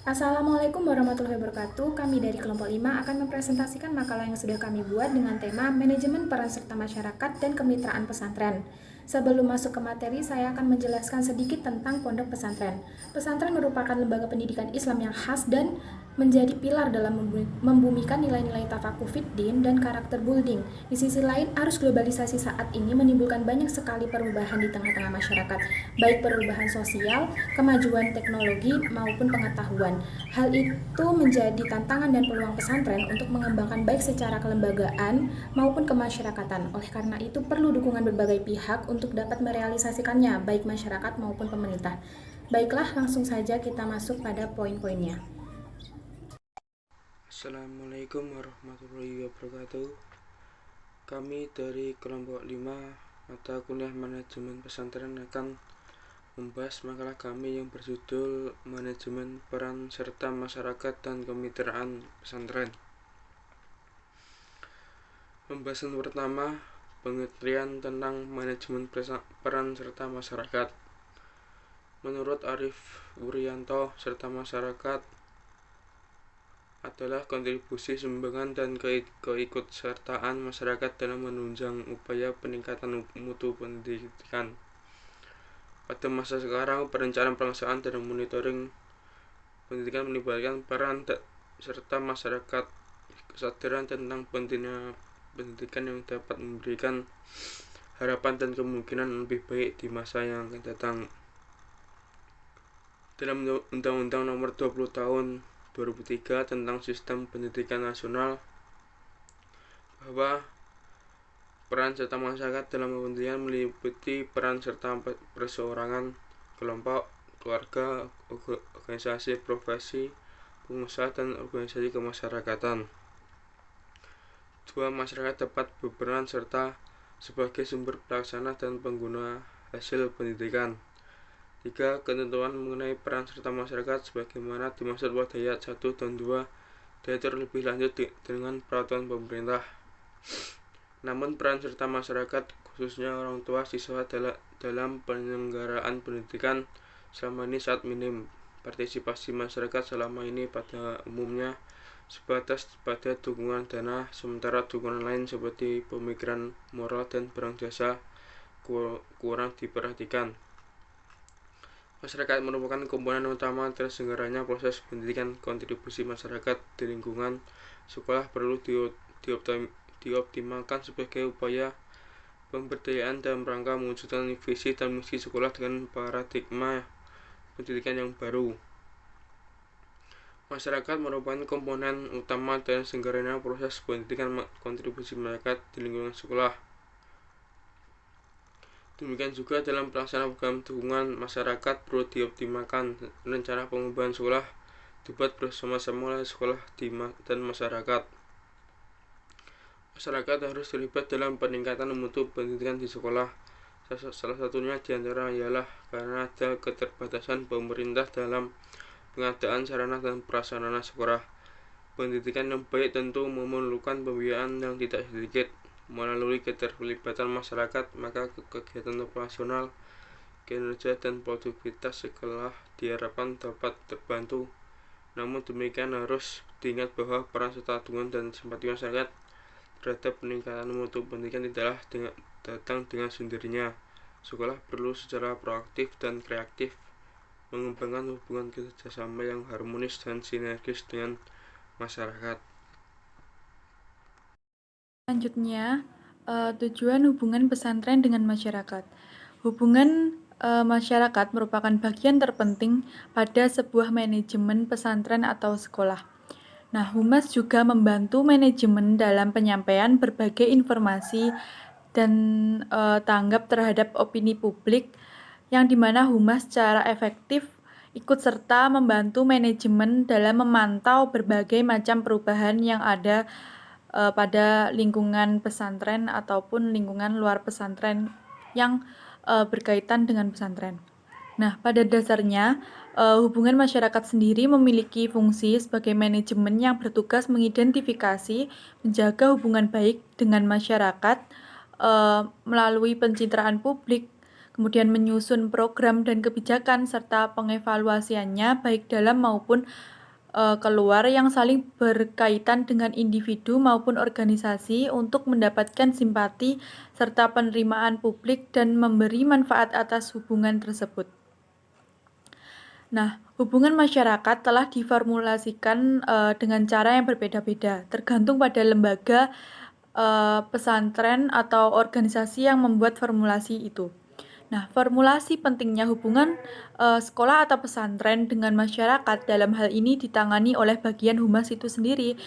Assalamualaikum warahmatullahi wabarakatuh. Kami dari kelompok 5 akan mempresentasikan makalah yang sudah kami buat dengan tema Manajemen Peran Serta Masyarakat dan Kemitraan Pesantren. Sebelum masuk ke materi, saya akan menjelaskan sedikit tentang pondok pesantren. Pesantren merupakan lembaga pendidikan Islam yang khas dan menjadi pilar dalam membumikan nilai-nilai tafakuh fiddin dan karakter building. Di sisi lain, arus globalisasi saat ini menimbulkan banyak sekali perubahan di tengah-tengah masyarakat, baik perubahan sosial, kemajuan teknologi, maupun pengetahuan. Hal itu menjadi tantangan dan peluang pesantren untuk mengembangkan baik secara kelembagaan maupun kemasyarakatan. Oleh karena itu, perlu dukungan berbagai pihak untuk dapat merealisasikannya, baik masyarakat maupun pemerintah. Baiklah, langsung saja kita masuk pada poin-poinnya. Assalamualaikum warahmatullahi wabarakatuh. Kami dari kelompok 5 mata kuliah manajemen pesantren akan membahas makalah kami yang berjudul Manajemen Peran Serta Masyarakat dan Kemitraan Pesantren. Pembahasan pertama, pengertian tentang manajemen peran serta masyarakat. Menurut Arif Wuryanto, serta masyarakat adalah kontribusi sumbangan dan keikutsertaan masyarakat dalam menunjang upaya peningkatan mutu pendidikan. Pada masa sekarang, perencanaan pelaksanaan dan monitoring pendidikan melibatkan peran serta masyarakat, kesadaran tentang pentingnya pendidikan yang dapat memberikan harapan dan kemungkinan lebih baik di masa yang akan datang. Dalam Undang-Undang Nomor 20 Tahun 2003 tentang Sistem Pendidikan Nasional, bahwa peran serta masyarakat dalam pendidikan meliputi peran serta perseorangan, kelompok, keluarga, organisasi profesi, pengusaha, dan organisasi kemasyarakatan. 2. Masyarakat dapat berperan serta sebagai sumber pelaksana dan pengguna hasil pendidikan. 3. Ketentuan mengenai peran serta masyarakat sebagaimana dimaksud pada ayat 1 dan 2 diatur lebih lanjut dengan peraturan pemerintah. Namun peran serta masyarakat, khususnya orang tua siswa dalam penyelenggaraan pendidikan selama ini sangat minim. Partisipasi masyarakat selama ini pada umumnya sebatas pada dukungan dana, sementara dukungan lain seperti pemikiran moral dan barang jasa kurang diperhatikan. Masyarakat merupakan komponen utama terselenggaranya proses pendidikan. Kontribusi masyarakat di lingkungan sekolah perlu dioptimalkan sebagai upaya pemberdayaan dalam rangka mewujudkan visi dan misi sekolah dengan paradigma pendidikan yang baru. Masyarakat merupakan komponen utama dalam terselenggaranya proses pendidikan. Kontribusi masyarakat di lingkungan sekolah, demikian juga dalam pelaksanaan program dukungan masyarakat, perlu dioptimalkan. Rencana pengubahan sekolah dibuat bersama-sama oleh sekolah dan masyarakat. Masyarakat harus terlibat dalam peningkatan mutu pendidikan di sekolah. Salah satunya diantara ialah karena ada keterbatasan pemerintah dalam pengadaan sarana dan prasarana sekolah. Pendidikan yang baik tentu memerlukan pembiayaan yang tidak sedikit. Melalui keterlibatan masyarakat, maka kegiatan operasional, kinerja, dan produktivitas sekolah diharapkan dapat terbantu. Namun demikian harus diingat bahwa peran serta dukungan dan simpati masyarakat terhadap peningkatan mutu pendidikan tidaklah datang dengan sendirinya. Sekolah perlu secara proaktif dan kreatif mengembangkan hubungan kerjasama yang harmonis dan sinergis dengan masyarakat. Selanjutnya, tujuan hubungan pesantren dengan masyarakat. Hubungan masyarakat merupakan bagian terpenting pada sebuah manajemen pesantren atau sekolah. Nah, Humas juga membantu manajemen dalam penyampaian berbagai informasi dan tanggap terhadap opini publik, yang dimana Humas secara efektif ikut serta membantu manajemen dalam memantau berbagai macam perubahan yang ada pada lingkungan pesantren ataupun lingkungan luar pesantren yang berkaitan dengan pesantren. Nah, pada dasarnya hubungan masyarakat sendiri memiliki fungsi sebagai manajemen yang bertugas mengidentifikasi, menjaga hubungan baik dengan masyarakat melalui pencitraan publik, kemudian menyusun program dan kebijakan serta pengevaluasiannya baik dalam maupun keluar yang saling berkaitan dengan individu maupun organisasi untuk mendapatkan simpati serta penerimaan publik dan memberi manfaat atas hubungan tersebut. Nah, hubungan masyarakat telah diformulasikan dengan cara yang berbeda-beda, tergantung pada lembaga pesantren atau organisasi yang membuat formulasi itu. Nah, formulasi pentingnya hubungan sekolah atau pesantren dengan masyarakat dalam hal ini ditangani oleh bagian humas itu sendiri.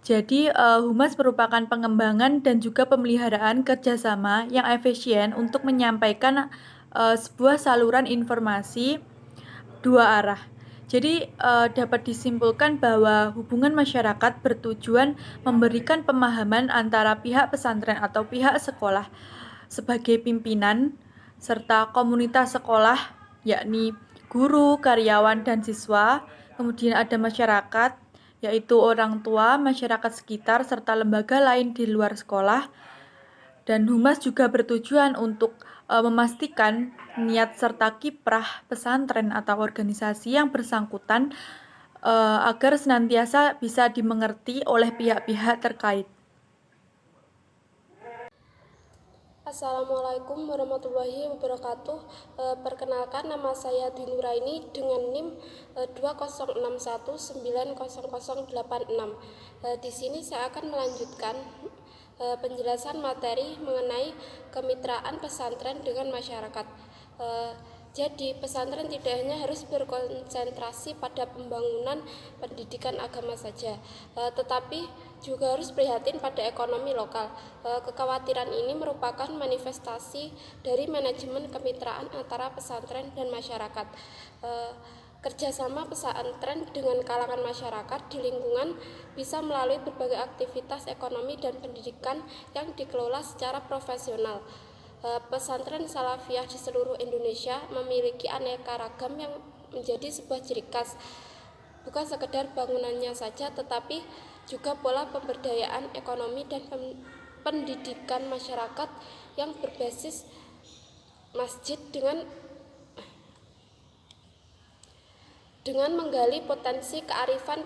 Jadi, humas merupakan pengembangan dan juga pemeliharaan kerjasama yang efisien untuk menyampaikan sebuah saluran informasi dua arah. Jadi, dapat disimpulkan bahwa hubungan masyarakat bertujuan memberikan pemahaman antara pihak pesantren atau pihak sekolah sebagai pimpinan serta komunitas sekolah, yakni guru, karyawan, dan siswa. Kemudian ada masyarakat, yaitu orang tua, masyarakat sekitar, serta lembaga lain di luar sekolah. Dan humas juga bertujuan untuk memastikan niat serta kiprah pesantren atau organisasi yang bersangkutan agar senantiasa bisa dimengerti oleh pihak-pihak terkait. Assalamualaikum warahmatullahi wabarakatuh. Perkenalkan, nama saya Dinuraini dengan NIM 2061900086. Di sini saya akan melanjutkan penjelasan materi mengenai kemitraan pesantren dengan masyarakat. Jadi, pesantren tidak hanya harus berkonsentrasi pada pembangunan pendidikan agama saja, tetapi juga harus prihatin pada ekonomi lokal. Kekhawatiran ini merupakan manifestasi dari manajemen kemitraan antara pesantren dan masyarakat. Kerjasama pesantren dengan kalangan masyarakat di lingkungan bisa melalui berbagai aktivitas ekonomi dan pendidikan yang dikelola secara profesional. Pesantren salafiyah di seluruh Indonesia memiliki aneka ragam yang menjadi sebuah ciri khas, bukan sekedar bangunannya saja, tetapi juga pola pemberdayaan ekonomi dan pendidikan masyarakat yang berbasis masjid dengan menggali potensi kearifan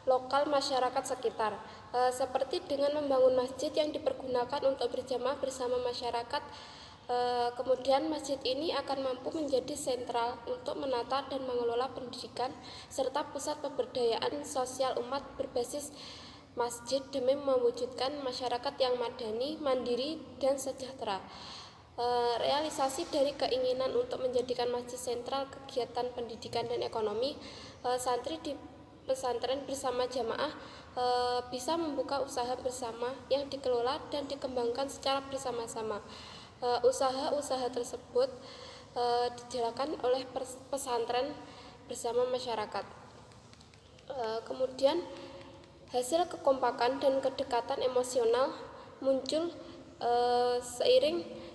lokal masyarakat sekitar, seperti dengan membangun masjid yang dipergunakan untuk berjamaah bersama masyarakat. Kemudian masjid ini akan mampu menjadi sentral untuk menata dan mengelola pendidikan serta pusat pemberdayaan sosial umat berbasis masjid demi mewujudkan masyarakat yang madani, mandiri, dan sejahtera. Realisasi dari keinginan untuk menjadikan masjid sentral kegiatan pendidikan dan ekonomi, santri di pesantren bersama jamaah bisa membuka usaha bersama yang dikelola dan dikembangkan secara bersama-sama. Usaha-usaha tersebut dijalankan oleh pesantren bersama masyarakat. Kemudian hasil kekompakan dan kedekatan emosional muncul seiring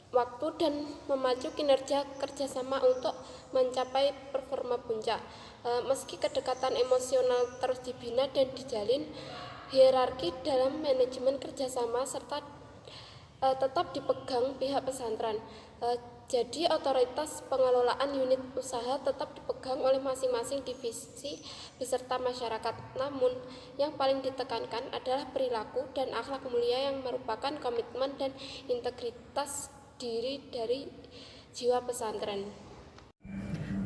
waktu dan memacu kinerja kerjasama untuk mencapai performa puncak. Meski kedekatan emosional terus dibina dan dijalin, hierarki dalam manajemen kerjasama serta tetap dipegang pihak pesantren. Jadi otoritas pengelolaan unit usaha tetap dipegang oleh masing-masing divisi beserta masyarakat. Namun yang paling ditekankan adalah perilaku dan akhlak mulia yang merupakan komitmen dan integritas diri dari jiwa pesantren.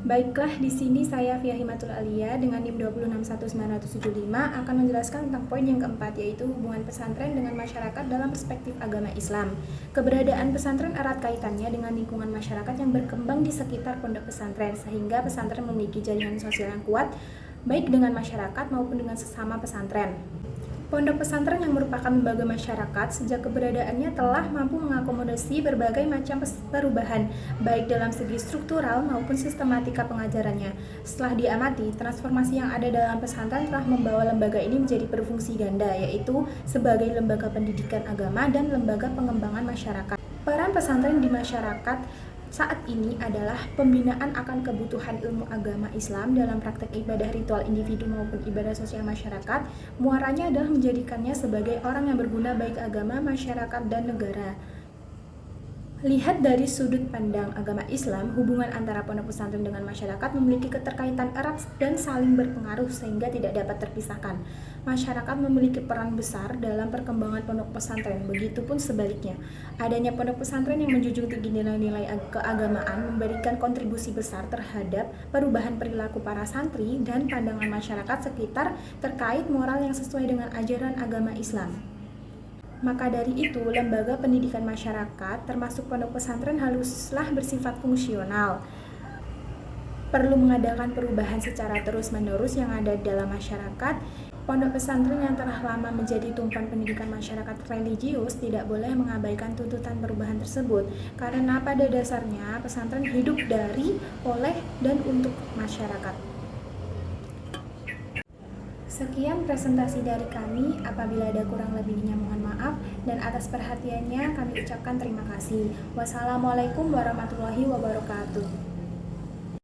Baiklah, di sini saya Fia Himatul Alia dengan NIM 2619975 akan menjelaskan tentang poin yang keempat, yaitu hubungan pesantren dengan masyarakat dalam perspektif agama Islam. Keberadaan pesantren erat kaitannya dengan lingkungan masyarakat yang berkembang di sekitar pondok pesantren, sehingga pesantren memiliki jaringan sosial yang kuat, baik dengan masyarakat maupun dengan sesama pesantren. Pondok pesantren yang merupakan lembaga masyarakat sejak keberadaannya telah mampu mengakomodasi berbagai macam perubahan, baik dalam segi struktural maupun sistematika pengajarannya. Setelah diamati, transformasi yang ada dalam pesantren telah membawa lembaga ini menjadi berfungsi ganda, yaitu sebagai lembaga pendidikan agama dan lembaga pengembangan masyarakat. Peran pesantren di masyarakat saat ini adalah pembinaan akan kebutuhan ilmu agama Islam dalam praktek ibadah ritual individu maupun ibadah sosial masyarakat. Muaranya adalah menjadikannya sebagai orang yang berguna baik agama, masyarakat, dan negara. Lihat dari sudut pandang agama Islam, hubungan antara pondok pesantren dengan masyarakat memiliki keterkaitan erat dan saling berpengaruh sehingga tidak dapat terpisahkan. Masyarakat memiliki peran besar dalam perkembangan pondok pesantren, begitupun sebaliknya. Adanya pondok pesantren yang menjunjung tinggi nilai-nilai keagamaan memberikan kontribusi besar terhadap perubahan perilaku para santri dan pandangan masyarakat sekitar terkait moral yang sesuai dengan ajaran agama Islam. Maka dari itu, lembaga pendidikan masyarakat, termasuk pondok pesantren, haruslah bersifat fungsional. Perlu mengadakan perubahan secara terus-menerus yang ada dalam masyarakat. Pondok pesantren yang telah lama menjadi tumpuan pendidikan masyarakat religius tidak boleh mengabaikan tuntutan perubahan tersebut, karena pada dasarnya pesantren hidup dari, oleh, dan untuk masyarakat. Sekian presentasi dari kami. Apabila ada kurang lebihnya mohon maaf, dan atas perhatiannya kami ucapkan terima kasih. Wassalamualaikum warahmatullahi wabarakatuh.